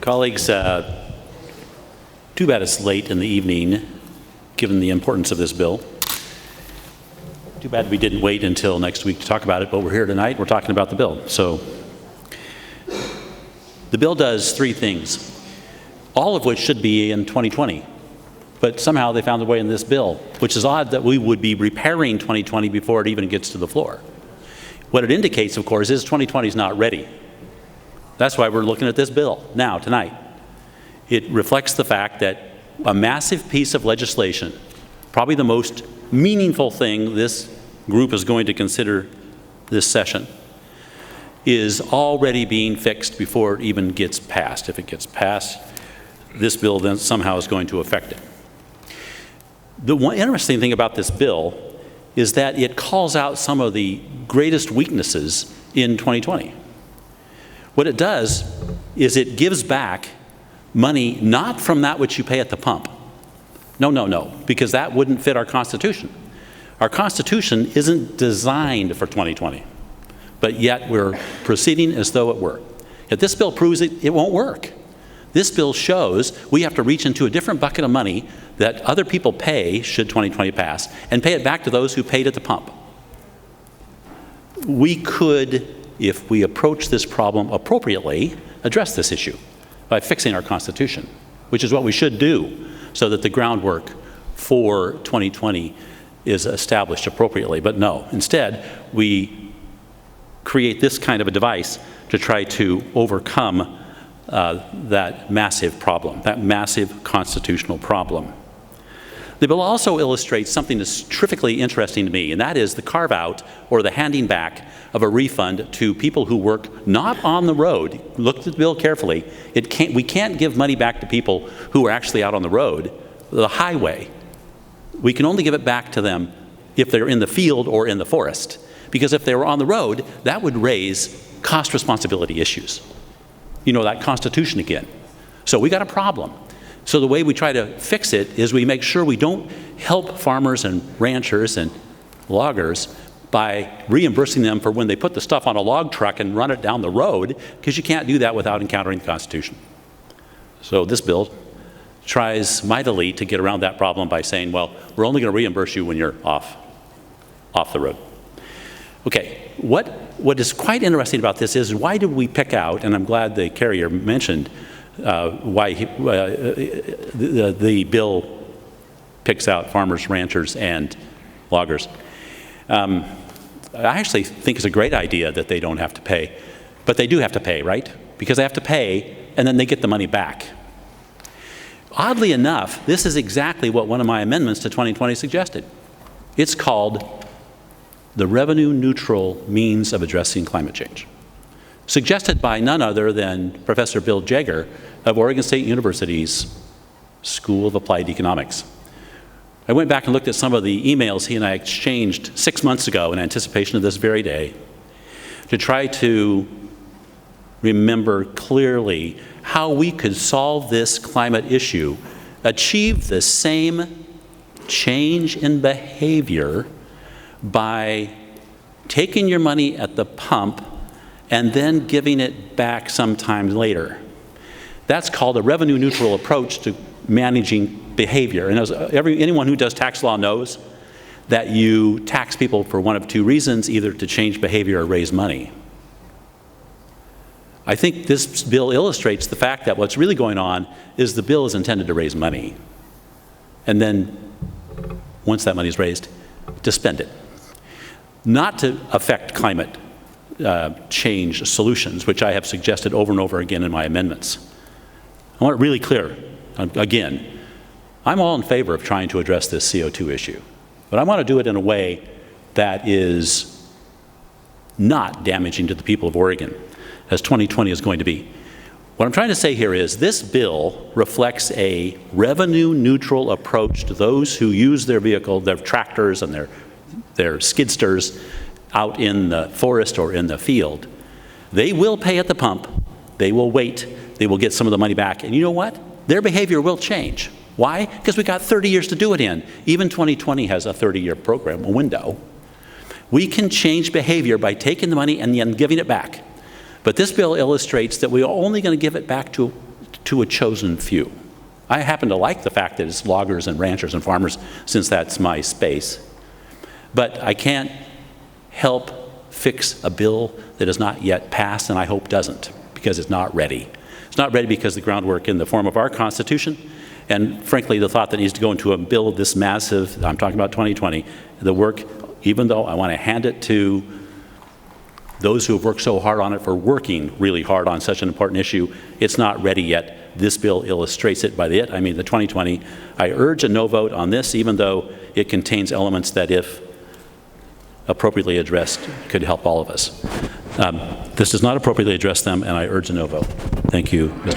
Colleagues, too bad it's late in the evening, given the importance of this bill. Too bad we didn't wait until next week to talk about it, but we're here tonight, we're talking about the bill. So, the bill does three things, all of which should be in 2020. But somehow they found a way in this bill, which is odd that we would be repairing 2020 before it even gets to the floor. What it indicates, of course, is 2020 is not ready. That's why we're looking at this bill now, tonight. It reflects the fact that a massive piece of legislation, probably the most meaningful thing this group is going to consider this session, is already being fixed before it even gets passed. If it gets passed, this bill then somehow is going to affect it. The one interesting thing about this bill is that it calls out some of the greatest weaknesses in 2020. What it does is it gives back money not from that which you pay at the pump. No, because that wouldn't fit our Constitution. Our Constitution isn't designed for 2020, but yet we're proceeding as though it were. If this bill proves it won't work. This bill shows we have to reach into a different bucket of money that other people pay, should 2020 pass, and pay it back to those who paid at the pump. We could, if we approach this problem appropriately, address this issue by fixing our Constitution, which is what we should do so that the groundwork for 2020 is established appropriately. But no, instead, we create this kind of a device to try to overcome that massive problem, that massive constitutional problem. The bill also illustrates something that's terrifically interesting to me, and that is the carve-out or the handing back of a refund to people who work not on the road. Look at the bill carefully. We can't give money back to people who are actually out on the road, the highway. We can only give it back to them if they're in the field or in the forest, because if they were on the road, that would raise cost responsibility issues. You know, that Constitution again. So we got a problem. So the way we try to fix it is we make sure we don't help farmers and ranchers and loggers by reimbursing them for when they put the stuff on a log truck and run it down the road, because you can't do that without encountering the Constitution. So this bill tries mightily to get around that problem by saying, well, we're only going to reimburse you when you're off the road. Okay, what is quite interesting about this is why did we pick out, and I'm glad the carrier mentioned why the bill picks out farmers, ranchers, and loggers. I actually think it's a great idea that they don't have to pay, but they do have to pay, right? Because they have to pay, and then they get the money back. Oddly enough, this is exactly what one of my amendments to 2020 suggested. It's called the revenue-neutral means of addressing climate change, suggested by none other than Professor Bill Jaeger of Oregon State University's School of Applied Economics. I went back and looked at some of the emails he and I exchanged 6 months ago in anticipation of this very day to try to remember clearly how we could solve this climate issue, achieve the same change in behavior by taking your money at the pump and then giving it back sometime later. That's called a revenue-neutral approach to managing behavior. And as anyone who does tax law knows that you tax people for one of two reasons, either to change behavior or raise money. I think this bill illustrates the fact that what's really going on is the bill is intended to raise money. And then, once that money is raised, to spend it. Not to affect climate change solutions, which I have suggested over and over again in my amendments. I want it really clear, again, I'm all in favor of trying to address this CO2 issue, but I want to do it in a way that is not damaging to the people of Oregon, as 2020 is going to be. What I'm trying to say here is this bill reflects a revenue-neutral approach to those who use their vehicle, their tractors and their skidsters out in the forest or in the field. They will pay at the pump, they will wait, they will get some of the money back, and you know what? Their behavior will change. Why? Because we got 30 years to do it in. Even 2020 has a 30-year program, a window. We can change behavior by taking the money and then giving it back. But this bill illustrates that we're only going to give it back to to a chosen few. I happen to like the fact that it's loggers and ranchers and farmers, since that's my space. But I can't help fix a bill that is not yet passed, and I hope doesn't, because it's not ready. It's not ready because the groundwork in the form of our Constitution, and frankly, the thought that needs to go into a bill this massive, I'm talking about 2020, the work, even though I want to hand it to those who have worked so hard on it for working really hard on such an important issue, it's not ready yet. This bill illustrates it. By I mean the 2020. I urge a no vote on this, even though it contains elements that, if appropriately addressed, could help all of us. This does not appropriately address them, and I urge a no vote. Thank you, Mr.